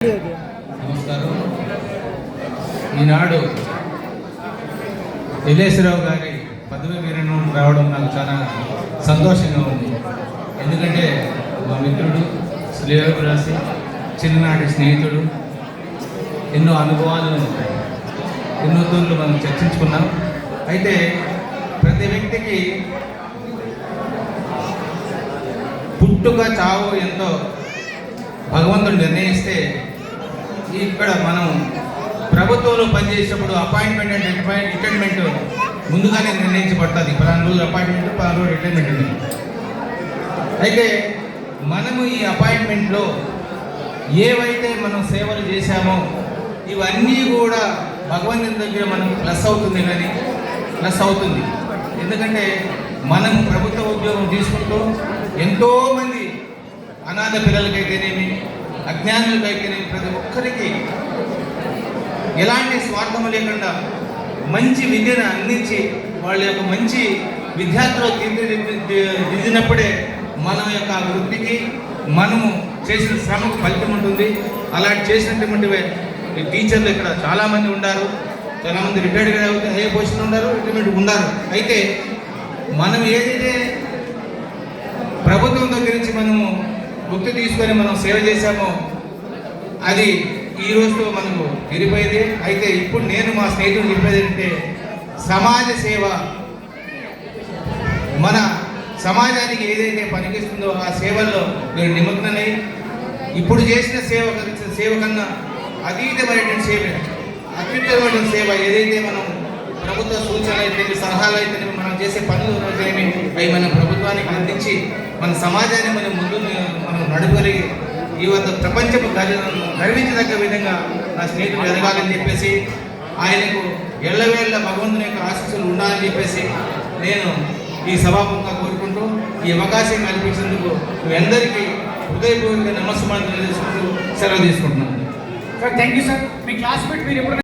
నమస్కారం. ఈనాడు ఎల్లేశ్వరరావు గారి పదవి విరమణ రావడం నాకు చాలా సంతోషంగా ఉంది. ఎందుకంటే మా మిత్రుడు, శ్రేయోభిలాషి, చిన్ననాటి స్నేహితుడు, ఎన్నో అనుభవాలను ఎన్నో తూర్లు మనం చర్చించుకున్నాం. అయితే ప్రతి వ్యక్తికి పుట్టుక చావు ఎంతో భగవంతుడు నిర్ణయిస్తే, ఇక్కడ మనం ప్రభుత్వంలో పనిచేసేటప్పుడు అపాయింట్మెంట్ అండ్ రిటైర్మెంట్ ముందుగానే నిర్ణయించబడుతుంది. 10 రోజులు అపాయింట్మెంట్, 10 రోజులు రిటైర్మెంట్ ఉంది. అయితే మనము ఈ అపాయింట్మెంట్లో ఏవైతే మనం సేవలు చేశామో ఇవన్నీ కూడా భగవంతుని దగ్గర మనకు ప్లస్ అవుతుంది, కానీ ప్లస్ అవుతుంది. ఎందుకంటే మనం ప్రభుత్వ ఉద్యోగం తీసుకుంటూ ఎంతోమంది అనాథ పిల్లలకైతేనేమి, అజ్ఞానులకైతేనేమి, ప్రతి ఒక్కరికి ఎలాంటి స్వార్థం లేకుండా మంచి విద్యను అందించి వాళ్ళ యొక్క మంచి విద్యార్థులు తీర్చిదిద్దినప్పుడే మన యొక్క వృత్తికి మనము చేసిన శ్రమకు ఫలితం ఉంటుంది. అలాంటి చేసినటువంటి టీచర్లు ఇక్కడ చాలామంది ఉన్నారు. చాలామంది రిటైర్డ్ అవుతే ఏ పొజిషన్ ఉన్నారు, రిటైర్మెంట్ ఉన్నారు. అయితే మనం ఏదైతే ప్రభుత్వం దగ్గర నుంచి మనము గుర్తు తీసుకొని మనం సేవ చేశామో అది ఈ రోజుతో మనకు తీరిపోయింది. అయితే ఇప్పుడు నేను మా స్నేహితుడు చెప్పేది ఏంటంటే, సమాజ సేవ మన సమాజానికి ఏదైతే పనికిస్తుందో ఆ సేవల్లో నేను నిమగ్నమై ఇప్పుడు చేసిన సేవ కన్నా అతీతమైనటువంటి సేవ, అత్యుత్తమైన సేవ ఏదైతే మనం ప్రభుత్వ సూచనలు అయితే, సలహాలు అయితే, మనం చేసే పనులు అయితేనేమి అవి మన ప్రభుత్వానికి అందించి మన సమాజాన్ని మనం నడుపగలిగి ఈ వద్ద ప్రపంచపు గర్వించదగ్గ విధంగా నా స్నేహితుడు ఎదగాలని చెప్పేసి, ఆయనకు ఎల్లవేళ్ళ భగవంతుని యొక్క ఆశీస్సులు ఉండాలని చెప్పేసి నేను ఈ సభాముఖంగా కోరుకుంటూ ఈ అవకాశం కల్పించినందుకు మీ అందరికీ హృదయపూర్వక నమస్కారం తెలియజేసుకుంటూ సెలవు తీసుకుంటున్నాను. Sir, thank you sir. Me classmate మీరు ఎప్పుడు